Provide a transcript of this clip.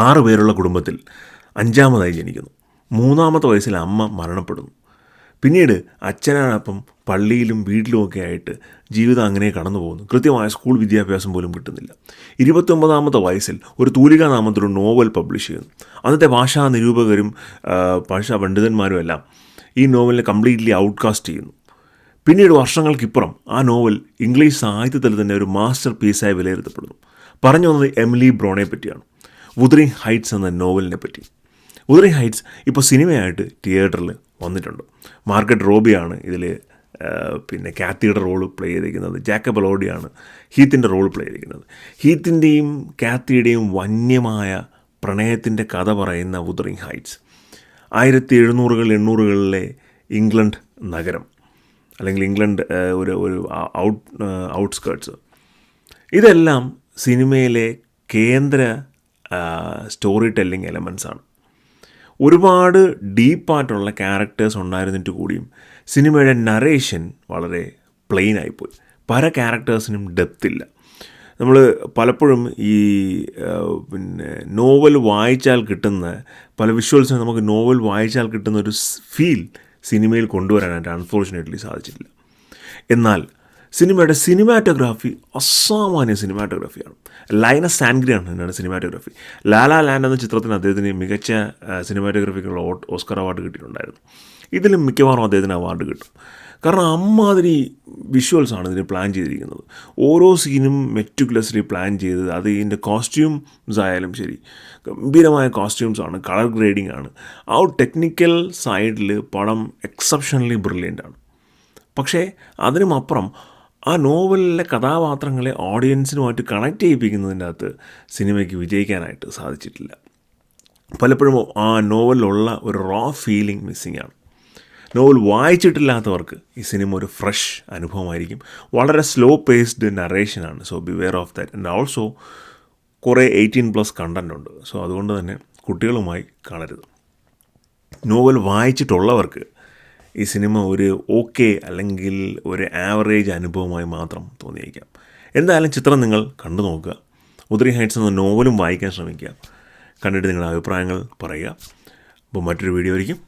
6 പേരുള്ള കുടുംബത്തിൽ 5ാമതായി ജനിക്കുന്നു. 3ാമത്തെ വയസ്സിൽ അമ്മ മരണപ്പെടുന്നു. പിന്നീട് അച്ഛനോടൊപ്പം പള്ളിയിലും വീട്ടിലുമൊക്കെ ആയിട്ട് ജീവിതം അങ്ങനെ കടന്നു പോകുന്നു. കൃത്യമായ സ്കൂൾ വിദ്യാഭ്യാസം പോലും കിട്ടുന്നില്ല. 29ാമത്തെ വയസ്സിൽ ഒരു തൂലികാ നാമത്തിലൊരു നോവൽ പബ്ലിഷ് ചെയ്യുന്നു. അന്നത്തെ ഭാഷാ നിരൂപകരും ഭാഷാ പണ്ഡിതന്മാരും എല്ലാം ഈ നോവലിനെ കംപ്ലീറ്റ്ലി ഔട്ട്കാസ്റ്റ് ചെയ്യുന്നു. പിന്നീട് വർഷങ്ങൾക്കിപ്പുറം ആ നോവൽ ഇംഗ്ലീഷ് സാഹിത്യത്തിൽ തന്നെ ഒരു മാസ്റ്റർ പീസായി വിലയിരുത്തപ്പെടുന്നു. പറഞ്ഞു വന്നത് എമിലി ബ്രോണെ പറ്റിയാണ്. വുദറിംഗ് ഹൈറ്റ്സ് എന്ന നോവലിനെ പറ്റി. വുദറിംഗ് ഹൈറ്റ്സ് ഇപ്പോൾ സിനിമയായിട്ട് തിയേറ്ററിൽ വന്നിട്ടുണ്ട്. മാർഗറ്റ് റോബിയാണ് ഇതിൽ കാത്തിയുടെ റോള് പ്ലേ ചെയ്തിരിക്കുന്നത്. ജാക്കബ് എലോഡിയാണ് ഹീത്തിൻ്റെ റോൾ പ്ലേ ചെയ്തിരിക്കുന്നത്. ഹീത്തിൻ്റെയും കാത്തിയുടെയും വന്യമായ പ്രണയത്തിൻ്റെ കഥ പറയുന്ന വുദറിംഗ് ഹൈറ്റ്സ് 1700-കൾ 800-കളിലെ ഇംഗ്ലണ്ട് നഗരം, അല്ലെങ്കിൽ ഇംഗ്ലണ്ട് ഒരു ഔട്ട്സ്കേർട്സ്, ഇതെല്ലാം സിനിമയിലെ കേന്ദ്ര സ്റ്റോറി ടെല്ലിംഗ് എലമെൻസാണ്. ഒരുപാട് ഡീപ്പായിട്ടുള്ള ക്യാരക്ടേഴ്സ് ഉണ്ടായിരുന്നിട്ട് കൂടിയും സിനിമയുടെ നറേഷൻ വളരെ പ്ലെയിൻ ആയിപ്പോയി. പല ക്യാരക്ടേഴ്സിനും ഡെപ്തില്ല. നമ്മൾ പലപ്പോഴും ഈ നോവൽ വായിച്ചാൽ കിട്ടുന്ന പല വിഷ്വൽസിനും നമുക്ക് നോവൽ വായിച്ചാൽ കിട്ടുന്ന ഒരു ഫീൽ സിനിമയിൽ കൊണ്ടുവരാനായിട്ട് അൺഫോർച്ചുനേറ്റ്ലി സാധിച്ചിട്ടില്ല. എന്നാൽ സിനിമയുടെ സിനിമാറ്റോഗ്രാഫി അസാമാന്യ സിനിമാറ്റോഗ്രാഫിയാണ്. ലൈനസ് സാൻഗ്രിയാണ് എന്നാണ് സിനിമാറ്റോഗ്രാഫി. ലാലാ ലാൻഡ് എന്ന ചിത്രത്തിന് അദ്ദേഹത്തിന് മികച്ച സിനിമാറ്റോഗ്രാഫിക്കുള്ള ഓസ്കർ അവാർഡ് കിട്ടിയിട്ടുണ്ടായിരുന്നു. ഇതിലും മിക്കവാറും അദ്ദേഹത്തിന് അവാർഡ് കിട്ടും. കാരണം അമ്മാതിരി വിഷ്വൽസാണ് ഇതിന് പ്ലാൻ ചെയ്തിരിക്കുന്നത്. ഓരോ സീനും മെറ്റിക്കുലസ്ലി പ്ലാൻ ചെയ്ത്, അത് ഇതിൻ്റെ കോസ്റ്റ്യൂംസ് ആയാലും ശരി, ഗംഭീരമായ കോസ്റ്റ്യൂംസാണ്, കളർ ഗ്രേഡിംഗ് ആണ്. ആ ഒരു ടെക്നിക്കൽ സൈഡിൽ പടം എക്സെപ്ഷണലി ബ്രില്യൻ്റ് ആണ്. പക്ഷേ അതിനുമപ്പുറം ആ നോവലിലെ കഥാപാത്രങ്ങളെ ഓഡിയൻസിനുമായിട്ട് കണക്ട് ചെയ്യിപ്പിക്കുന്നതിൻ്റെ അകത്ത് സിനിമയ്ക്ക് വിജയിക്കാനായിട്ട് സാധിച്ചിട്ടില്ല. പലപ്പോഴും ആ നോവലിലുള്ള ഒരു റോ ഫീലിംഗ് മിസ്സിംഗ് ആണ്. നോവൽ വായിച്ചിട്ടില്ലാത്തവർക്ക് ഈ സിനിമ ഒരു ഫ്രഷ് അനുഭവമായിരിക്കും. വളരെ സ്ലോ പേസ്ഡ് നറേഷനാണ്. So beware of that. And also കുറേ 18+ കണ്ടൻ്റ് ഉണ്ട്. സോ അതുകൊണ്ട് തന്നെ കുട്ടികളുമായി കാണരുത്. നോവൽ വായിച്ചിട്ടുള്ളവർക്ക് ഈ സിനിമ ഒരു ഓക്കെ അല്ലെങ്കിൽ ഒരു ആവറേജ് അനുഭവമായി മാത്രം തോന്നിയേക്കാം. എന്തായാലും ചിത്രം നിങ്ങൾ കണ്ടു നോക്കുക. വുദറിംഗ് ഹൈറ്റ്സ് എന്ന നോവലും വായിക്കാൻ ശ്രമിക്കുക. കണ്ടിട്ട് നിങ്ങളുടെ അഭിപ്രായങ്ങൾ പറയുക. അപ്പോൾ മറ്റൊരു വീഡിയോ ആയിരിക്കും.